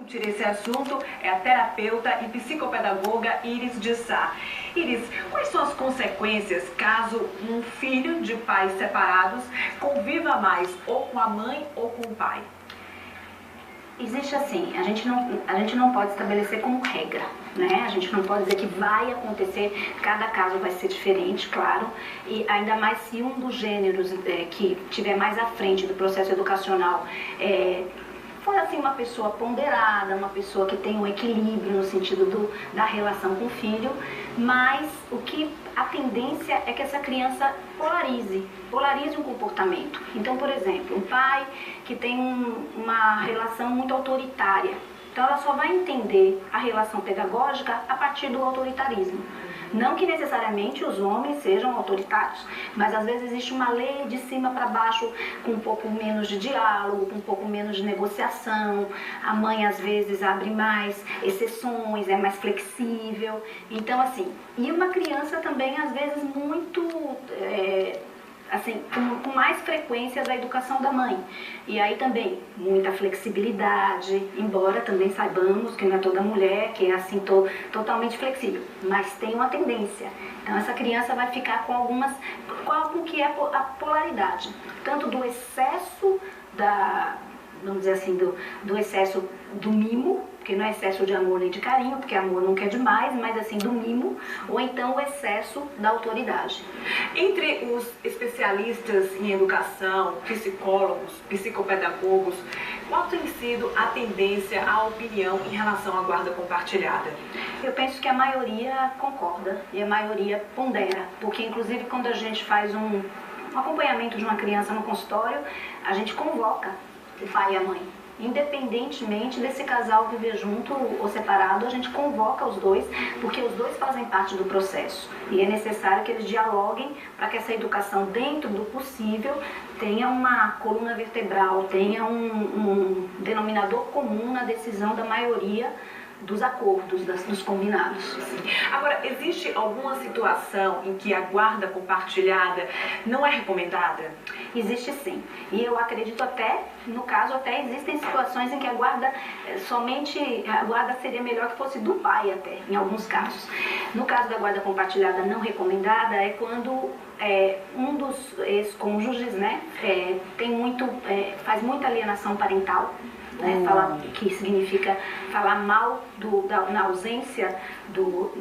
Discutir esse assunto é a terapeuta e psicopedagoga Iris de Sá. Iris, quais são as consequências caso um filho de pais separados conviva mais ou com a mãe ou com o pai? Existe assim, a gente não pode estabelecer como regra, né? A gente não pode dizer que vai acontecer, cada caso vai ser diferente, claro, e ainda mais se um dos gêneros que estiver mais à frente do processo educacional for assim uma pessoa ponderada, uma pessoa que tem um equilíbrio no sentido da relação com o filho, mas a tendência é que essa criança polarize um comportamento. Então, por exemplo, um pai que tem uma relação muito autoritária, então ela só vai entender a relação pedagógica a partir do autoritarismo. Não que necessariamente os homens sejam autoritários, mas às vezes existe uma lei de cima para baixo, com um pouco menos de diálogo, com um pouco menos de negociação. A mãe às vezes abre mais exceções, é mais flexível. Então assim, e uma criança também às vezes muito com mais frequência da educação da mãe. E aí também, muita flexibilidade, embora também saibamos que não é toda mulher que é assim totalmente flexível, mas tem uma tendência. Então essa criança vai ficar com com o que é a polaridade, tanto do excesso vamos dizer assim, do excesso do mimo, porque não é excesso de amor nem de carinho, porque amor não quer demais, mas assim, do mimo, ou então o excesso da autoridade. Entre os especialistas em educação, psicólogos, psicopedagogos, qual tem sido a tendência, a opinião em relação à guarda compartilhada? Eu penso que a maioria concorda e a maioria pondera, porque inclusive quando a gente faz um acompanhamento de uma criança no consultório, a gente convoca o pai e a mãe. Independentemente desse casal viver junto ou separado, a gente convoca os dois, porque os dois fazem parte do processo. E é necessário que eles dialoguem para que essa educação, dentro do possível, tenha uma coluna vertebral, tenha um denominador comum na decisão da maioria dos acordos, dos combinados. Sim. Agora, existe alguma situação em que a guarda compartilhada não é recomendada? Existe sim. E eu acredito no caso, existem situações em que a guarda seria melhor que fosse do pai até, em alguns casos. No caso da guarda compartilhada não recomendada é quando um dos ex-cônjuges, né, faz muita alienação parental, né, que significa falar mal na ausência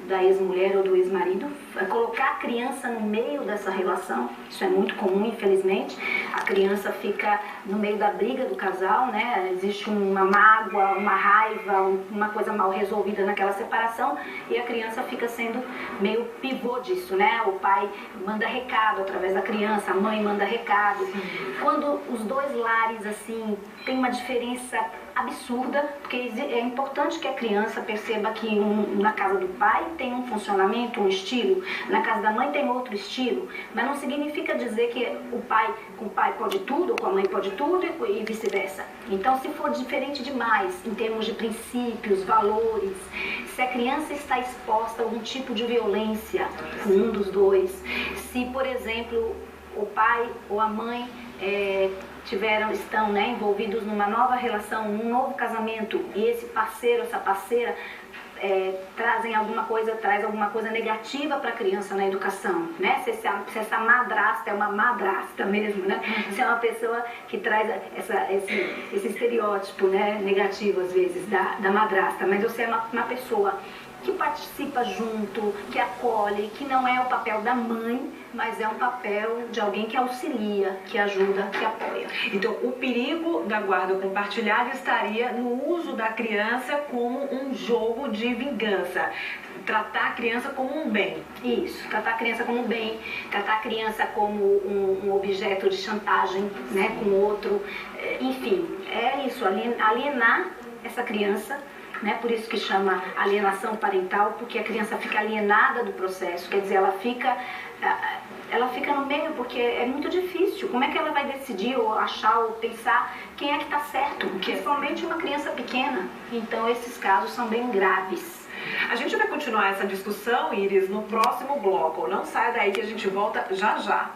da ex-mulher ou do ex-marido, colocar a criança no meio dessa relação. Isso é muito comum, infelizmente. A criança fica no meio da briga do casal, né? Existe uma mágoa, uma raiva, uma coisa mal resolvida naquela separação, e a criança fica sendo meio pivô disso, né? O pai manda recado através da criança, a mãe manda recado. Quando os dois lares assim tem uma diferença absurda, porque é importante que a criança perceba que na casa do pai tem um funcionamento, um estilo, na casa da mãe tem outro estilo, mas não significa dizer que com o pai pode tudo, ou com a mãe pode tudo e vice-versa. Então, se for diferente demais em termos de princípios, valores, se a criança está exposta a algum tipo de violência com um dos dois, se, por exemplo, o pai ou a mãe estão envolvidos numa nova relação, num novo casamento, e esse parceiro, essa parceira traz alguma coisa negativa para a criança na educação, né? Se essa madrasta é uma madrasta mesmo, né? Se é uma pessoa que traz esse estereótipo, né, negativo às vezes da madrasta, mas você é uma pessoa que participa junto, que acolhe, que não é o papel da mãe, mas é um papel de alguém que auxilia, que ajuda, que apoia. Então, o perigo da guarda compartilhada estaria no uso da criança como um jogo de vingança. Tratar a criança como um bem. Isso, tratar a criança como um bem, tratar a criança como um objeto de chantagem, né, com outro. Enfim, é isso, alienar essa criança, né? Por isso que chama alienação parental, porque a criança fica alienada do processo, quer dizer, ela fica no meio, porque é muito difícil. Como é que ela vai decidir ou achar ou pensar quem é que está certo? Principalmente uma criança pequena. Então esses casos são bem graves. A gente vai continuar essa discussão, Iris, no próximo bloco. Não saia daí que a gente volta já já.